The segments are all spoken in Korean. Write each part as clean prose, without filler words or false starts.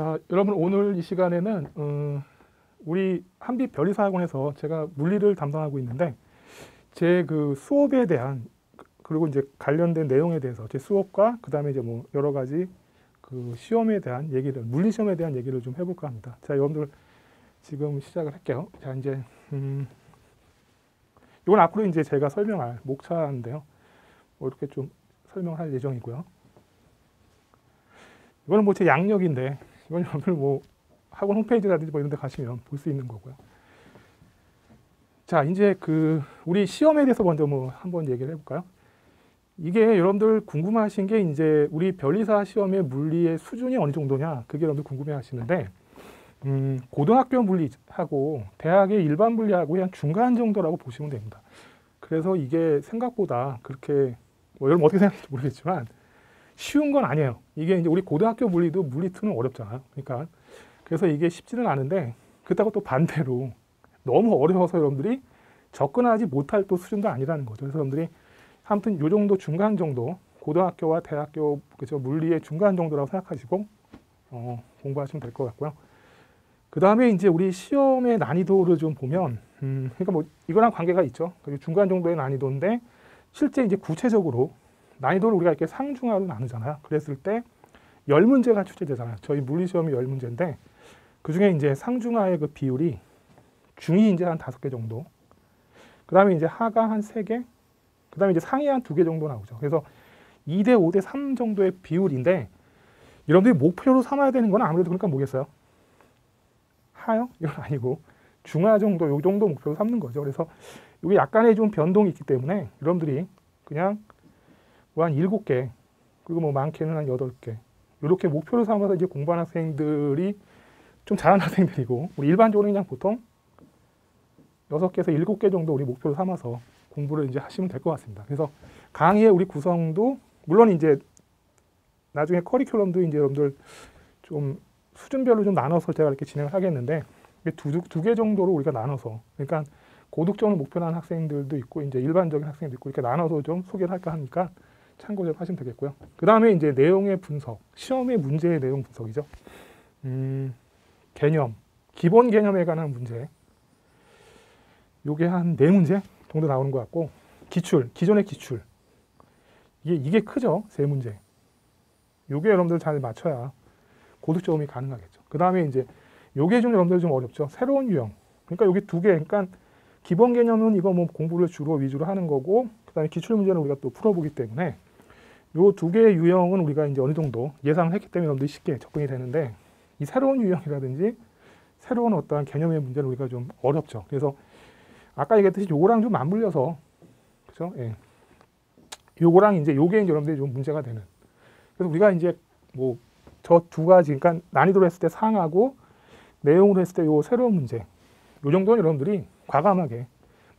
자, 여러분 오늘 이 시간에는 우리 한빛별이사학원에서 제가 물리를 담당하고 있는데 제 그 수업에 대한 그리고 이제 관련된 내용에 대해서 제 수업과 그다음에 이제 뭐 여러 가지 그 시험에 대한 얘기를 물리 시험에 대한 얘기를 좀 해볼까 합니다. 자, 여러분들 지금 시작을 할게요. 자, 이제 이건 앞으로 이제 제가 설명할 목차인데요. 뭐 이렇게 좀 설명할 예정이고요. 이거는 뭐 제 양력인데 이건 여러분들 뭐 학원 홈페이지라든지 뭐 이런 데 가시면 볼 수 있는 거고요. 자, 이제 그 우리 시험에 대해서 먼저 뭐 한번 얘기를 해볼까요? 이게 여러분들 궁금하신 게 이제 우리 별이사 시험의 물리의 수준이 어느 정도냐, 그게 여러분들 궁금해 하시는데 고등학교 물리하고 대학의 일반 물리하고 그냥 중간 정도라고 보시면 됩니다. 그래서 이게 생각보다 그렇게 뭐 여러분 어떻게 생각할지 모르겠지만 쉬운 건 아니에요. 이게 이제 우리 고등학교 물리도 물리2는 어렵잖아요. 그러니까 그래서 이게 쉽지는 않은데 그렇다고 또 반대로 너무 어려워서 여러분들이 접근하지 못할 또 수준도 아니라는 거죠. 그래서 여러분들이 아무튼 요 정도 중간 정도 고등학교와 대학교 그죠 물리의 중간 정도라고 생각하시고 공부하시면 될 것 같고요. 그 다음에 이제 우리 시험의 난이도를 좀 보면 그러니까 뭐 이거랑 관계가 있죠. 중간 정도의 난이도인데 실제 이제 구체적으로 난이도를 우리가 이렇게 상중하로 나누잖아요. 그랬을 때 10문제가 출제되잖아요. 저희 물리 시험이 10문제인데 그 중에 이제 상중하의 그 비율이 중이 이제 한 5개 정도, 그 다음에 이제 하가 한 3개, 그 다음에 이제 상이 한 2개 정도 나오죠. 그래서 2대 5대 3 정도의 비율인데 여러분들이 목표로 삼아야 되는 건 아무래도 그러니까 뭐겠어요? 하요? 이건 아니고 중하 정도, 요 정도 목표로 삼는 거죠. 그래서 이게 약간의 좀 변동이 있기 때문에 여러분들이 그냥 뭐 한 7개, 그리고 뭐 많게는 한 8개 이렇게 목표로 삼아서 이제 공부하는 학생들이 좀 잘하는 학생들이고, 우리 일반적으로 그냥 보통 6개에서 7개 정도 우리 목표로 삼아서 공부를 이제 하시면 될 것 같습니다. 그래서 강의의 우리 구성도 물론 이제 나중에 커리큘럼도 이제 여러분들 좀 수준별로 좀 나눠서 제가 이렇게 진행을 하겠는데 두 개 정도로 우리가 나눠서, 그러니까 고득점을 목표로 하는 학생들도 있고 이제 일반적인 학생도 있고 이렇게 나눠서 좀 소개를 할까 하니까 참고 좀 하시면 되겠고요. 그 다음에 이제 내용의 분석, 시험의 문제의 내용 분석이죠. 개념, 기본 개념에 관한 문제. 요게 한 4문제 정도 나오는 것 같고, 기출, 기존의 기출. 이게 크죠? 3문제. 요게 여러분들 잘 맞춰야 고득점이 가능하겠죠. 그 다음에 이제 요게 좀 여러분들 좀 어렵죠. 새로운 유형. 그러니까 요게 2개. 그러니까 기본 개념은 이거 뭐 공부를 주로 위주로 하는 거고, 그 다음에 기출 문제는 우리가 또 풀어보기 때문에 요 2개의 유형은 우리가 이제 어느 정도 예상을 했기 때문에 여러분들이 쉽게 접근이 되는데, 이 새로운 유형이라든지 새로운 어떠한 개념의 문제는 우리가 좀 어렵죠. 그래서 아까 얘기했듯이 요거랑 좀 맞물려서, 그죠? 예. 요거랑 이제 요게 이제 여러분들이 좀 문제가 되는. 그래서 우리가 이제 뭐 저 2가지, 그러니까 난이도로 했을 때 상하고 내용으로 했을 때 요 새로운 문제, 요 정도는 여러분들이 과감하게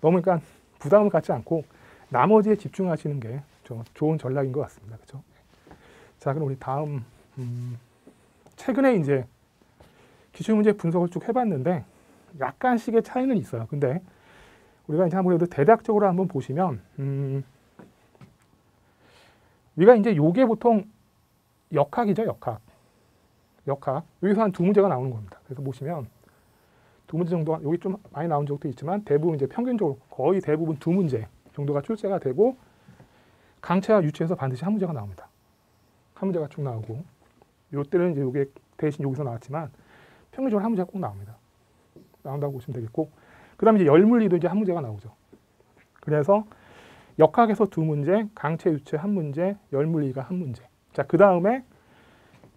너무 그러니까 부담을 갖지 않고 나머지에 집중하시는 게 좀 좋은 전략인 것 같습니다. 그렇죠? 자, 그럼 우리 다음 최근에 이제 기출문제 분석을 쭉 해봤는데 약간씩의 차이는 있어요. 근데 우리가 이제 아무래도 대략적으로 한번 보시면 우리가 이제 요게 보통 역학이죠, 역학. 여기서 한 2문제가 나오는 겁니다. 그래서 보시면 2문제 정도가 여기 좀 많이 나온 적도 있지만 대부분 이제 평균적으로 거의 대부분 2문제 정도가 출제가 되고, 강체와 유체에서 반드시 한 문제가 나옵니다. 한 문제가 쭉 나오고, 요때는 이제 요게 대신 여기서 나왔지만 평균적으로 한 문제가 꼭 나옵니다. 나온다고 보시면 되겠고, 그 다음에 이제 열물리도 이제 한 문제가 나오죠. 그래서 역학에서 2문제, 강체, 유체 한 문제, 열물리가 한 문제. 자, 그 다음에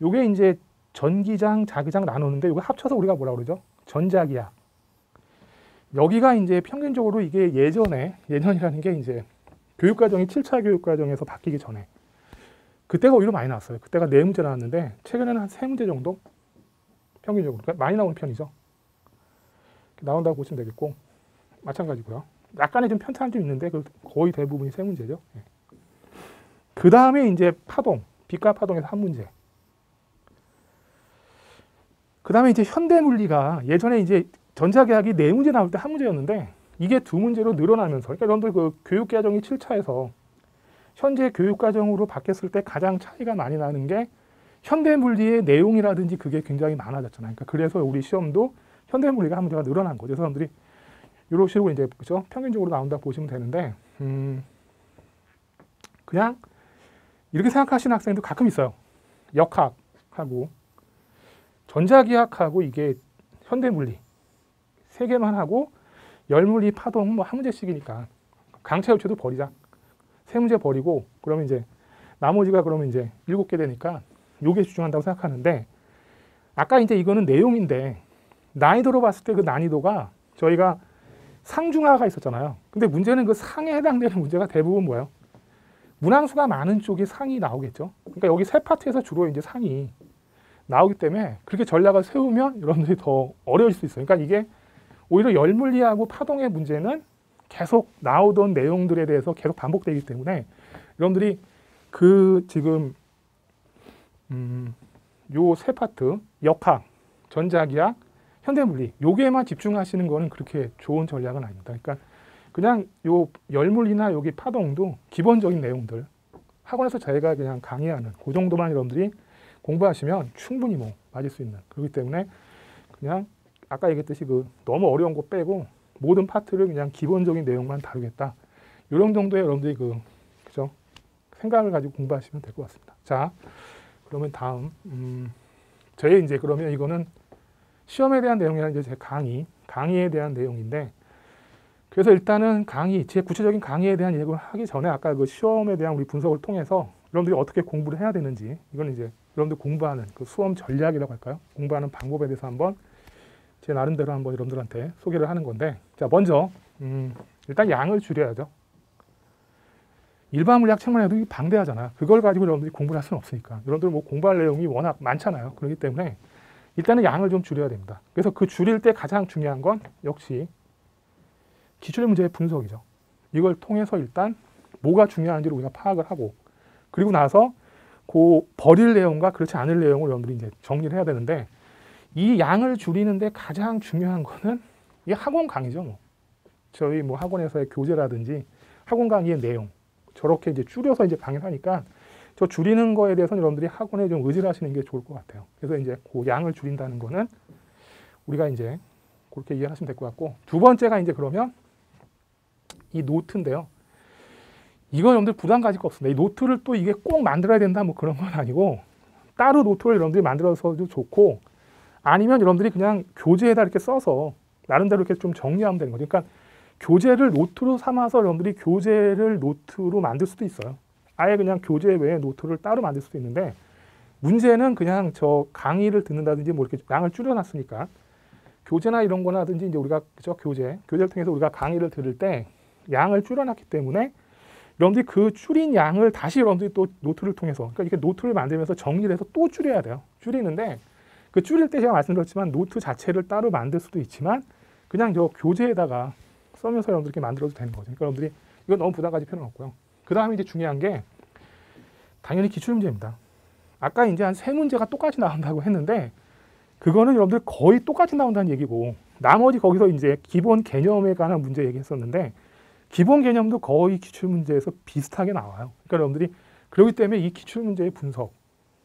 요게 이제 전기장, 자기장 나누는데 요거 합쳐서 우리가 뭐라 그러죠? 전자기학. 여기가 이제 평균적으로 이게 예전이라는 게 이제 교육과정이 7차 교육과정에서 바뀌기 전에 그때가 오히려 많이 나왔어요. 그때가 4문제 나왔는데 최근에는 한 3문제 정도 평균적으로, 그러니까 많이 나오는 편이죠. 나온다고 보시면 되겠고, 마찬가지고요. 약간의 좀 편차는 좀 있는데 거의 대부분이 3문제죠. 예. 그 다음에 이제 파동, 빛과 파동에서 한 문제. 그 다음에 이제 현대물리가 예전에 이제 전자계학이 4문제 나올 때 한 문제였는데 이게 2문제로 늘어나면서, 그러니까 여러분들 그 교육과정이 7차에서 현재 교육과정으로 바뀌었을 때 가장 차이가 많이 나는 게 현대 물리의 내용이라든지 그게 굉장히 많아졌잖아요. 그러니까 그래서 우리 시험도 현대 물리가 한 문제가 늘어난 거죠. 사람들이 이런 식으로 이제 그죠? 평균적으로 나온다 보시면 되는데 그냥 이렇게 생각하시는 학생도 가끔 있어요. 역학하고 전자기학하고 이게 현대 물리 세 개만 하고 열물리 파동 뭐 한 문제씩이니까 강체 열체도 버리자. 세 문제 버리고 그러면 이제 나머지가 그러면 이제 7개 되니까 요게 집중한다고 생각하는데 아까 이제 이거는 내용인데 난이도로 봤을 때 그 난이도가 저희가 상중하가 있었잖아요. 근데 문제는 그 상에 해당되는 문제가 대부분 뭐예요? 문항수가 많은 쪽이 상이 나오겠죠. 그러니까 여기 세 파트에서 주로 이제 상이 나오기 때문에 그렇게 전략을 세우면 여러분들이 더 어려울 수 있어요. 그러니까 이게 오히려 열물리하고 파동의 문제는 계속 나오던 내용들에 대해서 계속 반복되기 때문에 여러분들이 그 지금 요 세 파트 역학, 전자기학, 현대물리 요게만 집중하시는 거는 그렇게 좋은 전략은 아닙니다. 그러니까 그냥 요 열물리나 여기 파동도 기본적인 내용들 학원에서 저희가 그냥 강의하는 그 정도만 여러분들이 공부하시면 충분히 뭐 맞을 수 있는 그렇기 때문에 그냥 아까 얘기했듯이 그 너무 어려운 거 빼고 모든 파트를 그냥 기본적인 내용만 다루겠다. 이런 정도의 여러분들이 그죠? 생각을 가지고 공부하시면 될 것 같습니다. 자, 그러면 다음 저희 이제 그러면 이거는 시험에 대한 내용이란 이제 제 강의에 대한 내용인데 그래서 일단은 제 구체적인 강의에 대한 얘기를 하기 전에 아까 그 시험에 대한 우리 분석을 통해서 여러분들이 어떻게 공부를 해야 되는지 이건 이제 여러분들 공부하는 그 수험 전략이라고 할까요? 공부하는 방법에 대해서 한번 제 나름대로 한번 여러분들한테 소개를 하는 건데 자 먼저 일단 양을 줄여야죠. 일반 물리학 책만 해도 방대하잖아요. 그걸 가지고 여러분들이 공부를 할 수는 없으니까 여러분들 뭐 공부할 내용이 워낙 많잖아요. 그렇기 때문에 일단은 양을 좀 줄여야 됩니다. 그래서 그 줄일 때 가장 중요한 건 역시 기출 문제의 분석이죠. 이걸 통해서 일단 뭐가 중요한지를 우리가 파악을 하고 그리고 나서 그 버릴 내용과 그렇지 않을 내용을 여러분들이 이제 정리를 해야 되는데 이 양을 줄이는데 가장 중요한 거는 이 학원 강의죠. 뭐. 저희 뭐 학원에서의 교재라든지 학원 강의의 내용 저렇게 이제 줄여서 이제 강의를 하니까 저 줄이는 거에 대해서는 여러분들이 학원에 좀 의지를 하시는 게 좋을 것 같아요. 그래서 이제 그 양을 줄인다는 거는 우리가 이제 그렇게 이해하시면 될 것 같고 두 번째가 이제 그러면 이 노트인데요. 이건 여러분들 부담 가질 거 없습니다. 이 노트를 또 이게 꼭 만들어야 된다 뭐 그런 건 아니고 따로 노트를 여러분들이 만들어서도 좋고 아니면 여러분들이 그냥 교재에다 이렇게 써서 나름대로 이렇게 좀 정리하면 되는 거죠. 그러니까 교재를 노트로 삼아서 여러분들이 교재를 노트로 만들 수도 있어요. 아예 그냥 교재 외에 노트를 따로 만들 수도 있는데 문제는 그냥 저 강의를 듣는다든지 뭐 이렇게 양을 줄여놨으니까 교재나 이런 거나든지 이제 우리가 그죠 교재를 통해서 우리가 강의를 들을 때 양을 줄여놨기 때문에 여러분들이 그 줄인 양을 다시 여러분들이 또 노트를 통해서 그러니까 이렇게 노트를 만들면서 정리를 해서 또 줄여야 돼요. 줄이는데 그 줄일 때 제가 말씀드렸지만 노트 자체를 따로 만들 수도 있지만 그냥 저 교재에다가 써면서 여러분들 이렇게 만들어도 되는 거죠. 그러니까 여러분들이 이건 너무 부담 가질 필요는 없고요. 그 다음에 이제 중요한 게 당연히 기출문제입니다. 아까 이제 한 3문제가 똑같이 나온다고 했는데 그거는 여러분들 거의 똑같이 나온다는 얘기고 나머지 거기서 이제 기본 개념에 관한 문제 얘기했었는데 기본 개념도 거의 기출문제에서 비슷하게 나와요. 그러니까 여러분들이 그렇기 때문에 이 기출문제의 분석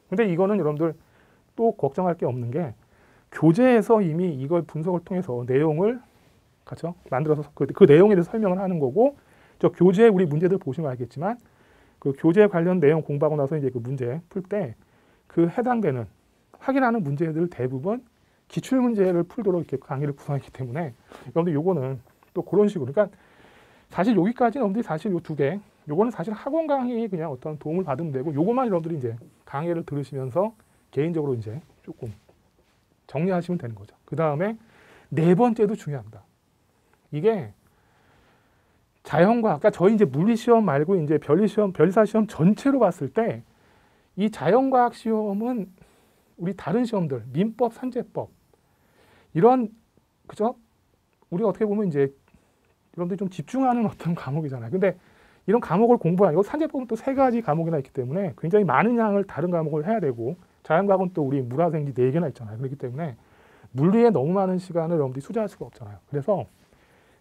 근데 이거는 여러분들 또 걱정할 게 없는 게 교재에서 이미 이걸 분석을 통해서 내용을 그렇죠? 만들어서 그 내용에 대해서 설명을 하는 거고 저 교재 우리 문제들 보시면 알겠지만 그 교재 관련 내용 공부하고 나서 이제 그 문제 풀 때 그 해당되는 확인하는 문제들 대부분 기출 문제를 풀도록 이렇게 강의를 구성했기 때문에 여러분들 요거는 또 그런 식으로 그러니까 사실 여기까지는 여러분들이 사실 요 2개 요거는 사실 학원 강의에 그냥 어떤 도움을 받으면 되고 요거만 여러분들이 이제 강의를 들으시면서 개인적으로 이제 조금 정리하시면 되는 거죠. 그 다음에 4번째도 중요합니다. 이게 자연과학, 그러니까 저희 이제 물리 시험 말고 이제 변리 시험, 변리사 시험 전체로 봤을 때 이 자연과학 시험은 우리 다른 시험들, 민법, 산재법 이런 그죠? 우리가 어떻게 보면 이제 여러분들이 좀 집중하는 어떤 과목이잖아요. 근데 이런 과목을 공부하는 산재법은 또 3가지 과목이나 있기 때문에 굉장히 많은 양을 다른 과목을 해야 되고 자연과학은 또 우리 물화생지 4개나 있잖아요. 그렇기 때문에 물리에 너무 많은 시간을 여러분들이 투자할 수가 없잖아요. 그래서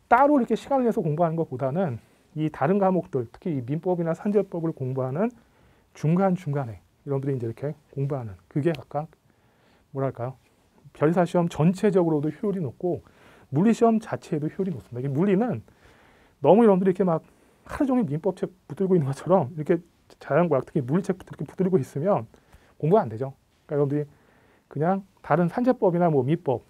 따로 이렇게 시간을 내서 공부하는 것보다는 이 다른 과목들, 특히 이 민법이나 산재법을 공부하는 중간중간에 여러분들이 이제 이렇게 공부하는 그게 각각 뭐랄까요? 별사 시험 전체적으로도 효율이 높고 물리 시험 자체에도 효율이 높습니다. 이게 물리는 너무 여러분들이 이렇게 막 하루 종일 민법책 붙들고 있는 것처럼 이렇게 자연과학 특히 물리책 이렇게 붙들고 있으면 공부가 안 되죠. 그러니까 여러분들이 그냥 다른 산재법이나 뭐 미법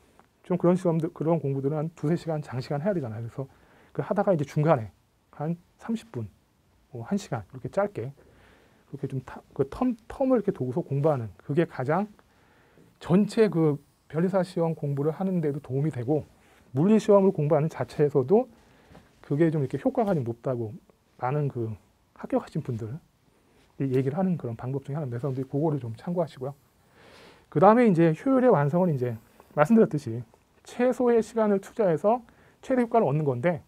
좀 그런 시험들 그런 공부들은 한 2~3시간 장시간 해야 되잖아요. 그래서 그 하다가 이제 중간에 한 30분, 뭐 1시간 이렇게 짧게 그렇게 좀 그 텀을 이렇게 두고서 공부하는 그게 가장 전체 그 변리사 시험 공부를 하는데도 도움이 되고 물리 시험을 공부하는 자체에서도 그게 좀 이렇게 효과가 좀 높다고 많은 그 합격하신 분들 얘기를 하는 그런 방법 중에 하나인데 여러분들이 그거를 좀 참고하시고요. 그 다음에 이제 효율의 완성은 이제 말씀드렸듯이 최소의 시간을 투자해서 최대 효과를 얻는 건데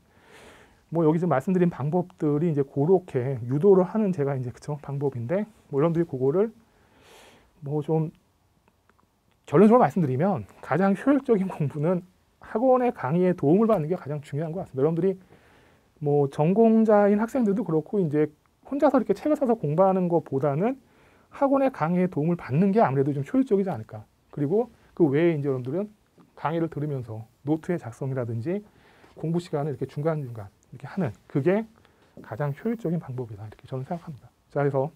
뭐 여기 지금 말씀드린 방법들이 이제 그렇게 유도를 하는 제가 이제 그쵸 방법인데 뭐 여러분들이 그거를 뭐 좀 결론적으로 말씀드리면 가장 효율적인 공부는 학원의 강의에 도움을 받는 게 가장 중요한 것 같습니다. 여러분들이 뭐 전공자인 학생들도 그렇고 이제 혼자서 이렇게 책을 사서 공부하는 것보다는 학원의 강의에 도움을 받는 게 아무래도 좀 효율적이지 않을까. 그리고 그 외에 이제 여러분들은 강의를 들으면서 노트의 작성이라든지 공부 시간을 이렇게 중간중간 이렇게 하는 그게 가장 효율적인 방법이다. 이렇게 저는 생각합니다. 자, 그래서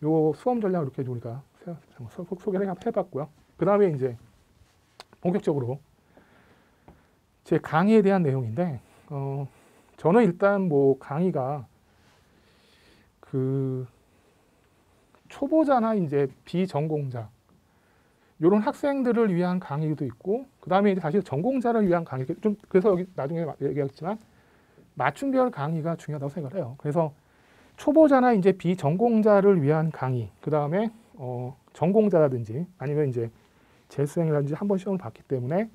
요 수험 전략을 이렇게 우리가 소개를 해봤고요. 그 다음에 이제 본격적으로 제 강의에 대한 내용인데, 저는 일단 뭐 강의가 그 초보자나 이제 비전공자 이런 학생들을 위한 강의도 있고, 그 다음에 이제 사실 전공자를 위한 강의 좀 그래서 여기 나중에 얘기하겠지만 맞춤별 강의가 중요하다고 생각을 해요. 그래서 초보자나 이제 비전공자를 위한 강의, 그 다음에 전공자라든지 아니면 이제 재수생이라든지 한 번 시험을 봤기 때문에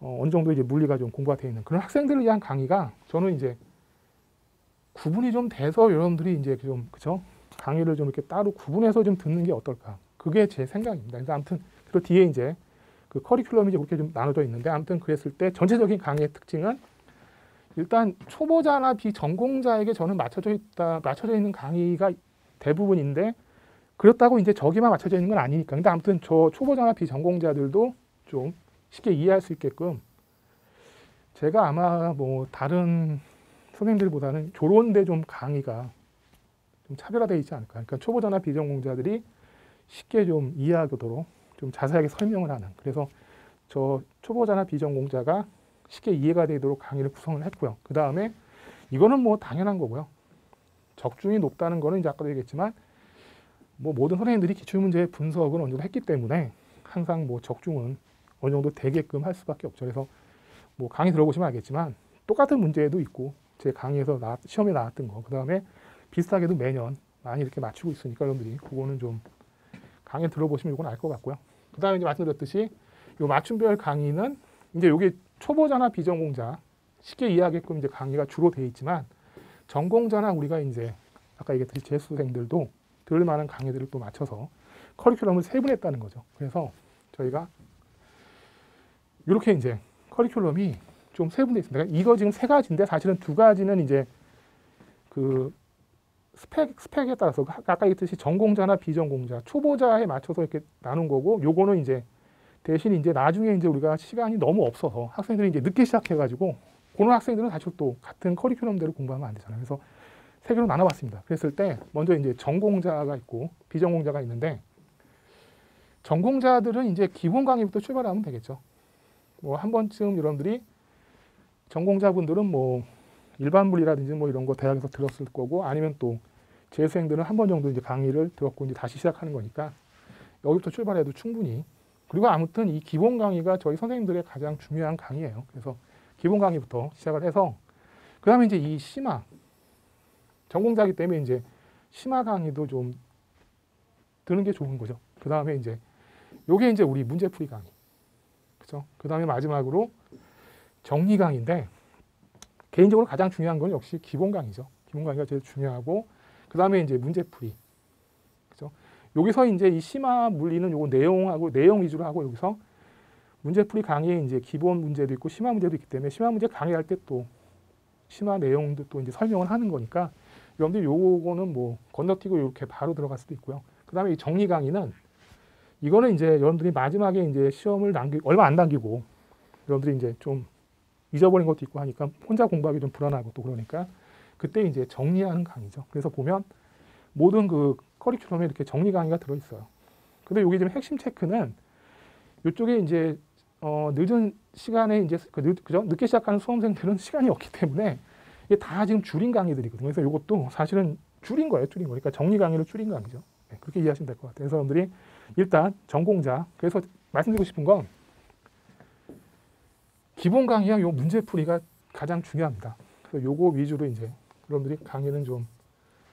어느 정도 이제 물리가 좀 공부가 되어 있는 그런 학생들을 위한 강의가 저는 이제 구분이 좀 돼서 여러분들이 이제 좀 그죠 강의를 좀 이렇게 따로 구분해서 좀 듣는 게 어떨까? 그게 제 생각입니다. 그래서 아무튼 그 뒤에 이제 그 커리큘럼이 이제 그렇게 좀 나눠져 있는데 아무튼 그랬을 때 전체적인 강의의 특징은 일단 초보자나 비전공자에게 저는 맞춰져 있는 강의가 대부분인데 그렇다고 이제 저기만 맞춰져 있는 건 아니니까. 근데 아무튼 저 초보자나 비전공자들도 좀 쉽게 이해할 수 있게끔 제가 아마 뭐 다른 선생님들보다는 저런데 좀 강의가 좀 차별화되어 있지 않을까. 그러니까 초보자나 비전공자들이 쉽게 좀 이해하도록 좀 자세하게 설명을 하는. 그래서 저 초보자나 비전공자가 쉽게 이해가 되도록 강의를 구성을 했고요. 그 다음에 이거는 뭐 당연한 거고요. 적중이 높다는 거는 이제 아까도 얘기했지만 뭐 모든 선생님들이 기출문제 분석을 어느 정도 했기 때문에 항상 뭐 적중은 어느 정도 되게끔 할 수밖에 없죠. 그래서 뭐 강의 들어보시면 알겠지만 똑같은 문제도 있고 제 강의에서 시험에 나왔던 거, 그 다음에 비슷하게도 매년 많이 이렇게 맞추고 있으니까 여러분들이 그거는 좀 강의 들어보시면 이건 알 것 같고요. 그 다음에 이제 말씀드렸듯이 이 맞춤별 강의는 이제 여기 초보자나 비전공자 쉽게 이해하게끔 이제 강의가 주로 되어 있지만 전공자나 우리가 이제 아까 얘기했듯이 재수생들도 들을 만한 강의들을 또 맞춰서 커리큘럼을 세분했다는 거죠. 그래서 저희가 이렇게 이제 커리큘럼이 좀 세분되어 있습니다. 이거 지금 3가지인데 사실은 2가지는 이제 그 스펙에 따라서 아까 얘기했듯이 전공자나 비전공자, 초보자에 맞춰서 이렇게 나눈 거고 요거는 이제 대신 이제 나중에 이제 우리가 시간이 너무 없어서 학생들이 이제 늦게 시작해가지고 그런 학생들은 사실 또 같은 커리큘럼대로 공부하면 안 되잖아요. 그래서 3개로 나눠봤습니다. 그랬을 때 먼저 이제 전공자가 있고 비전공자가 있는데 전공자들은 이제 기본 강의부터 출발하면 되겠죠. 뭐 한 번쯤 여러분들이 전공자분들은 뭐 일반 물리라든지 뭐 이런 거 대학에서 들었을 거고 아니면 또 재수생들은 한 번 정도 이제 강의를 들었고 이제 다시 시작하는 거니까 여기부터 출발해도 충분히. 그리고 아무튼 이 기본 강의가 저희 선생님들의 가장 중요한 강의예요. 그래서 기본 강의부터 시작을 해서 그 다음에 이제 이 심화 전공자이기 때문에 이제 심화 강의도 좀 드는 게 좋은 거죠. 그 다음에 이제 요게 이제 우리 문제풀이 강의. 그죠? 그 다음에 마지막으로 정리 강의인데 개인적으로 가장 중요한 건 역시 기본 강의죠. 기본 강의가 제일 중요하고 그 다음에 이제 문제풀이. 그죠? 여기서 이제 이 심화 물리는 요거 내용하고 내용 위주로 하고 여기서 문제풀이 강의에 이제 기본 문제도 있고 심화 문제도 있기 때문에 심화 문제 강의할 때 또 심화 내용도 또 이제 설명을 하는 거니까 여러분들 요거는 뭐 건너뛰고 이렇게 바로 들어갈 수도 있고요. 그다음에 이 정리 강의는 이거는 이제 여러분들이 마지막에 이제 시험을 얼마 안 남기고 여러분들이 이제 좀 잊어버린 것도 있고 하니까 혼자 공부하기 좀 불안하고 또 그러니까 그때 이제 정리하는 강의죠. 그래서 보면 모든 그 커리큘럼에 이렇게 정리 강의가 들어있어요. 근데 여기 지금 핵심 체크는 이쪽에 이제 늦은 시간에 이제 그죠? 늦게 시작하는 수험생들은 시간이 없기 때문에 이게 다 지금 줄인 강의들이거든요. 그래서 이것도 사실은 줄인 거예요. 줄인 거니까 정리 강의를 줄인 강의죠. 네, 그렇게 이해하시면 될 것 같아요. 그래서 여러분들이 일단 전공자, 그래서 말씀드리고 싶은 건 기본 강의와 요 문제풀이가 가장 중요합니다. 그래서 요거 위주로 이제 여러분들이 강의는 좀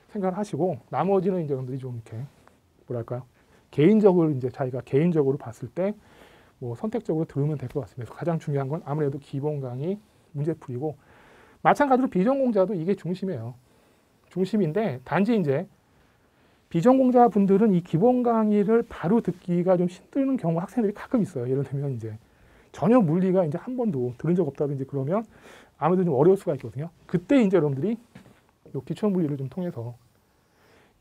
생각을 하시고 나머지는 이제 여러분들이 좀 이렇게 뭐랄까요? 개인적으로 이제 자기가 개인적으로 봤을 때 뭐 선택적으로 들으면 될 것 같습니다. 그래서 가장 중요한 건 아무래도 기본 강의 문제풀이고 마찬가지로 비전공자도 이게 중심이에요. 중심인데 단지 이제 비전공자 분들은 이 기본 강의를 바로 듣기가 좀 힘드는 경우 학생들이 가끔 있어요. 예를 들면 이제 전혀 물리가 이제 한 번도 들은 적 없다든지 그러면 아무래도 좀 어려울 수가 있거든요. 그때 이제 여러분들이 요 기초 물리를 좀 통해서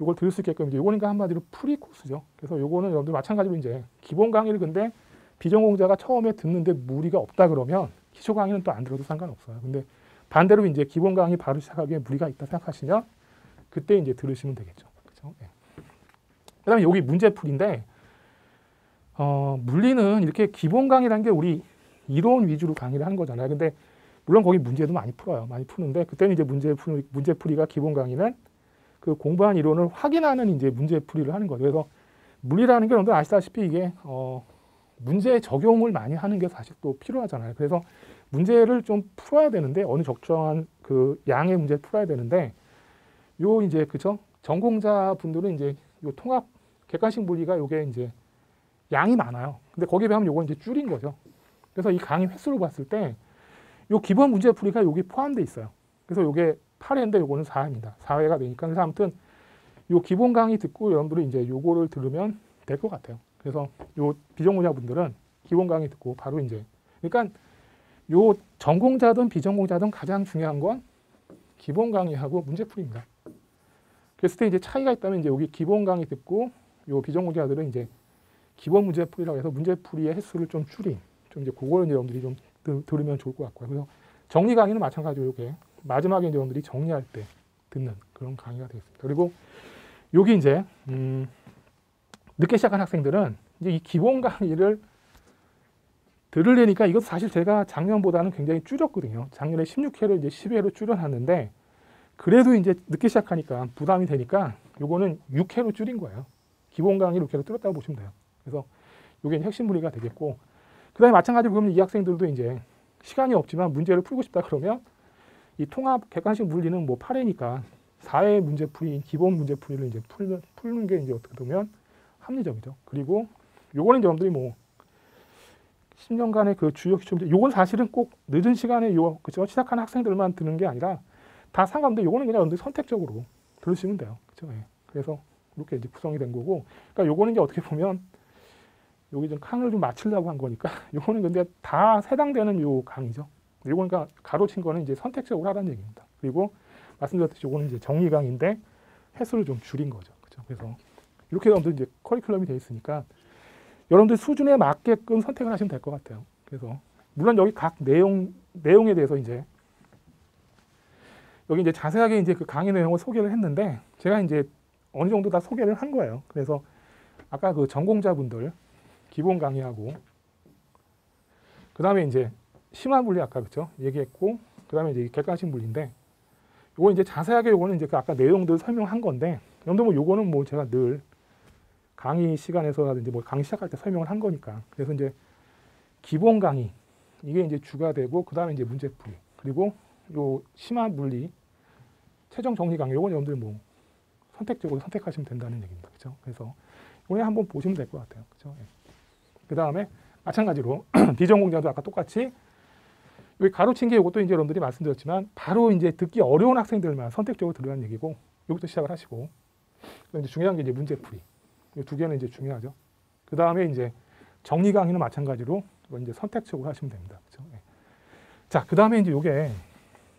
요걸 들을 수 있게끔 이제 요거니까 한마디로 프리 코스죠. 그래서 요거는 여러분들 마찬가지로 이제 기본 강의를 근데 비전공자가 처음에 듣는데 무리가 없다 그러면 기초 강의는 또 안 들어도 상관없어요. 근데 반대로 이제 기본 강의 바로 시작하기에 무리가 있다 생각하시면 그때 이제 들으시면 되겠죠. 그렇죠? 네. 그다음에 여기 문제풀이인데 물리는 이렇게 기본 강의라는 게 우리 이론 위주로 강의를 하는 거잖아요. 근데 물론 거기 문제도 많이 풀어요. 많이 푸는데 그때는 이제 문제풀이가 기본 강의는 그 공부한 이론을 확인하는 이제 문제풀이를 하는 거죠. 그래서 물리라는 게 여러분들 아시다시피 이게 문제 적용을 많이 하는 게 사실 또 필요하잖아요. 그래서 문제를 좀 풀어야 되는데 어느 적정한 그 양의 문제를 풀어야 되는데 요 이제 그죠? 전공자 분들은 이제 요 통합 객관식 물리가 요게 이제 양이 많아요. 근데 거기에 비하면 요건 이제 줄인 거죠. 그래서 이 강의 횟수를 봤을 때 요 기본 문제풀이가 여기 포함되어 있어요. 그래서 요게 8회인데 요거는 4회입니다. 4회가 되니까 그래서 아무튼 요 기본 강의 듣고 여러분들이 이제 요거를 들으면 될 것 같아요. 그래서 요 비전공자 분들은 기본 강의 듣고 바로 이제 그러니까 요 전공자든 비전공자든 가장 중요한 건 기본 강의하고 문제풀이입니다. 그랬을 때 이제 차이가 있다면 이제 여기 기본 강의 듣고 요 비전공자들은 이제 기본 문제풀이라고 해서 문제풀이의 횟수를 좀 줄인 좀 이제 그거를 여러분들이 좀 들으면 좋을 것 같고요. 그래서 정리 강의는 마찬가지로 이게 마지막에 이제 여러분들이 정리할 때 듣는 그런 강의가 되겠습니다. 그리고 여기 이제 늦게 시작한 학생들은 이제 이 기본 강의를 들으려니까 이것도 사실 제가 작년보다는 굉장히 줄였거든요. 작년에 16회를 이제 10회로 줄여놨는데 그래도 이제 늦게 시작하니까 부담이 되니까 요거는 6회로 줄인 거예요. 기본 강의를 6회로 줄였다고 보시면 돼요. 그래서 요게 핵심 물리가 되겠고 그 다음에 마찬가지로 그러면 이 학생들도 이제 시간이 없지만 문제를 풀고 싶다 그러면 이 통합 객관식 물리는 뭐 8회니까 4회 문제풀이, 기본 문제풀이를 이제 풀는 게 이제 어떻게 보면 합리적이죠. 그리고 요거는 여러분들이 뭐 10년간의 그 주요 기초 문제, 요건 사실은 꼭 늦은 시간에 그죠? 시작하는 학생들만 드는 게 아니라 다 상관없는데 요거는 그냥 여러분들이 선택적으로 들으시면 돼요. 그죠? 예. 그래서 이렇게 이제 구성이 된 거고, 그러니까 요거는 이제 어떻게 보면 여기 좀 칸을 좀 맞추려고 한 거니까 요거는 근데 다 해당되는 요 강의죠. 요거는 그러니까 가로친 거는 이제 선택적으로 하라는 얘기입니다. 그리고 말씀드렸듯이 요거는 이제 정리 강의인데 횟수를 좀 줄인 거죠. 그죠? 그래서 이렇게 여러분들 이제 커리큘럼이 되어 있으니까 여러분들 수준에 맞게끔 선택을 하시면 될 것 같아요. 그래서 물론 여기 각 내용에 대해서 이제 여기 이제 자세하게 이제 그 강의 내용을 소개를 했는데 제가 이제 어느 정도 다 소개를 한 거예요. 그래서 아까 그 전공자분들 기본 강의하고 그 다음에 이제 심화 물리 아까 그렇죠 얘기했고 그 다음에 이제 객관식 물리인데 요거 이제 자세하게 요거는 이제 그 아까 내용들 설명한 건데 여러분들 뭐 요거는 뭐 제가 늘 강의 시간에서라든지 뭐 강의 시작할 때 설명을 한 거니까 그래서 이제 기본 강의 이게 이제 주가 되고 그 다음에 이제 문제풀이 그리고 요 심화 물리 최종 정리 강의 요건 여러분들 뭐 선택적으로 선택하시면 된다는 얘기입니다. 그렇죠? 그래서 이번에 한번 보시면 될 것 같아요. 그렇죠? 예. 그 다음에 마찬가지로 비전공자도 아까 똑같이 여기 가로친 게 이것도 이제 여러분들이 말씀드렸지만 바로 이제 듣기 어려운 학생들만 선택적으로 들으라는 얘기고 여기부터 시작을 하시고 이제 중요한 게 이제 문제풀이 이 두 개는 이제 중요하죠. 그 다음에 이제 정리 강의는 마찬가지로 이제 선택적으로 하시면 됩니다. 그렇죠? 예. 자, 그 다음에 이제 이게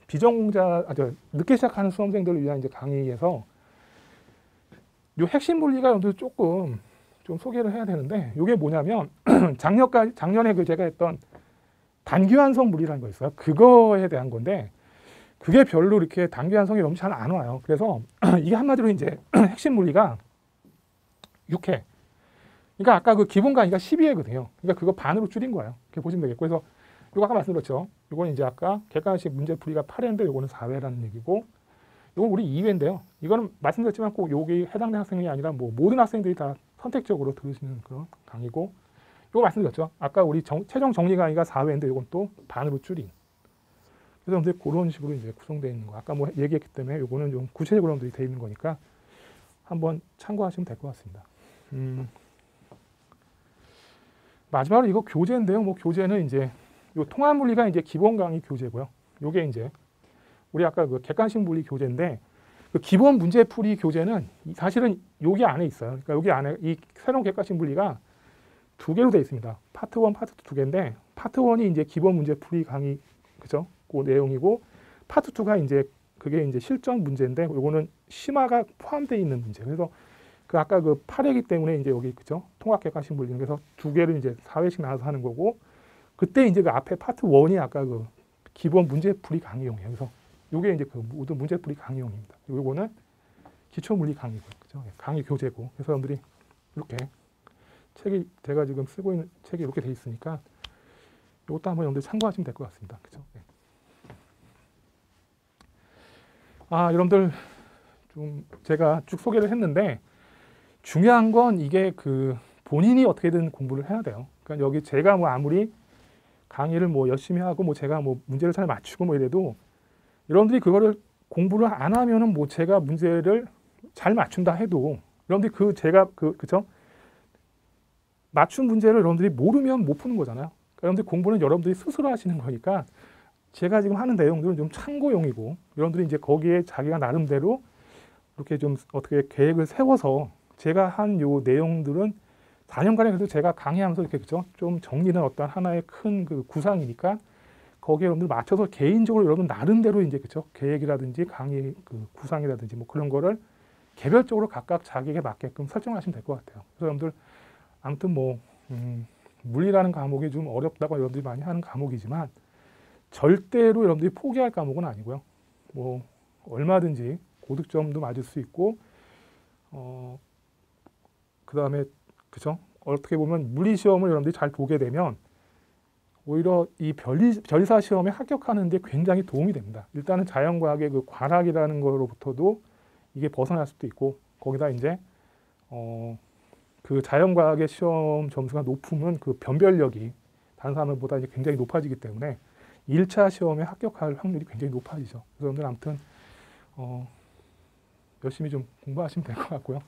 비전공자 늦게 시작하는 수험생들을 위한 이제 강의에서 요 핵심 물리가 여러분들 조금 좀 소개를 해야 되는데, 이게 뭐냐면 작년에 그 제가 했던 단기환성 물리라는 거 있어요. 그거에 대한 건데, 그게 별로 이렇게 단기환성이 너무 잘 안 와요. 그래서 이게 한마디로 이제 핵심 물리가 6회. 그러니까 아까 그 기본 강의가 12회거든요. 그러니까 그거 반으로 줄인 거예요. 이렇게 보시면 되겠고, 그래서 이거 아까 말씀드렸죠. 이거는 이제 아까 객관식 문제 풀이가 8회인데 이거는 4회라는 얘기고, 이건 우리 2회인데요. 이거는 말씀드렸지만 꼭 여기 해당되는 학생이 아니라 뭐 모든 학생들이 다 선택적으로 들으시는 그런 강의고, 이거 말씀드렸죠. 아까 우리 최종 정리 강의가 4회인데 이건 또 반으로 줄인. 그래서 근데 그런 식으로 이제 구성되어 있는 거. 아까 뭐 얘기했기 때문에 이거는 좀 구체적으로 되어 있는 거니까 한번 참고하시면 될 것 같습니다. 마지막으로 이거 교재인데요. 뭐 교재는 이제 요 통합 물리가 이제 기본 강의 교재고요. 요게 이제 우리 아까 그 객관식 물리 교재인데, 그 기본 문제풀이 교재는 사실은 여기 안에 있어요. 그러니까 여기 안에 이 새로운 객관식 물리가 두 개로 되어 있습니다. 파트 1, 파트 2 두 개인데, 파트 1이 이제 기본 문제풀이 강의, 그죠? 그 내용이고, 파트 2가 이제 그게 이제 실전 문제인데, 요거는 심화가 포함되어 있는 문제. 그래서 그 아까 그 8회이기 때문에 이제 여기, 그죠? 통합 객관식 물리는, 그래서 두 개를 이제 4회씩 나눠서 하는 거고, 그때 이제 그 앞에 파트 1이 아까 그 기본 문제풀이 강의용이에요. 그래서 요게 이제 그 모든 문제풀이 강의용입니다. 요거는 기초 물리 강의고요. 그죠? 강의 교재고. 그래서 여러분들이 이렇게 책이 제가 지금 쓰고 있는 책이 이렇게 돼 있으니까 이것도 한번 여러분들 참고하시면 될 것 같습니다. 그죠? 네. 여러분들 좀 제가 쭉 소개를 했는데, 중요한 건 이게 그 본인이 어떻게든 공부를 해야 돼요. 그러니까 여기 제가 뭐 아무리 강의를 뭐 열심히 하고 뭐 제가 뭐 문제를 잘 맞추고 뭐 이래도 여러분들이 그거를 공부를 안 하면은 뭐 제가 문제를 잘 맞춘다 해도 여러분들이 그 제가 그죠? 맞춘 문제를 여러분들이 모르면 못 푸는 거잖아요. 그러니까 여러분들 공부는 여러분들이 스스로 하시는 거니까 제가 지금 하는 내용들은 좀 참고용이고, 여러분들이 이제 거기에 자기가 나름대로 이렇게 좀 어떻게 계획을 세워서, 제가 한 요 내용들은 4년간에 그래도 제가 강의하면서 이렇게 그죠? 좀 정리는 어떤 하나의 큰 그 구상이니까 거기에 여러분들 맞춰서 개인적으로 여러분 나름대로 이제 그죠? 계획이라든지 강의 그 구상이라든지 뭐 그런 거를 개별적으로 각각 자기에게 맞게끔 설정하시면 될 것 같아요. 그래서 여러분들 아무튼 뭐 물리라는 과목이 좀 어렵다고 여러분들이 많이 하는 과목이지만 절대로 여러분들이 포기할 과목은 아니고요. 뭐 얼마든지 고득점도 맞을 수 있고, 그 다음에 그죠? 어떻게 보면 물리 시험을 여러분들이 잘 보게 되면 오히려 이 변리사 시험에 합격하는 데 굉장히 도움이 됩니다. 일단은 자연과학의 그 과락이라는 거로부터도 이게 벗어날 수도 있고, 거기다 이제 그 자연과학의 시험 점수가 높으면 그 변별력이 다른 사람들보다 이제 굉장히 높아지기 때문에 1차 시험에 합격할 확률이 굉장히 높아지죠. 그래서 오늘 아무튼 열심히 좀 공부하시면 될 것 같고요.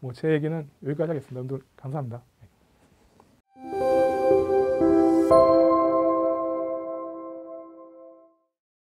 뭐 제 얘기는 여기까지 하겠습니다. 여러분들 감사합니다.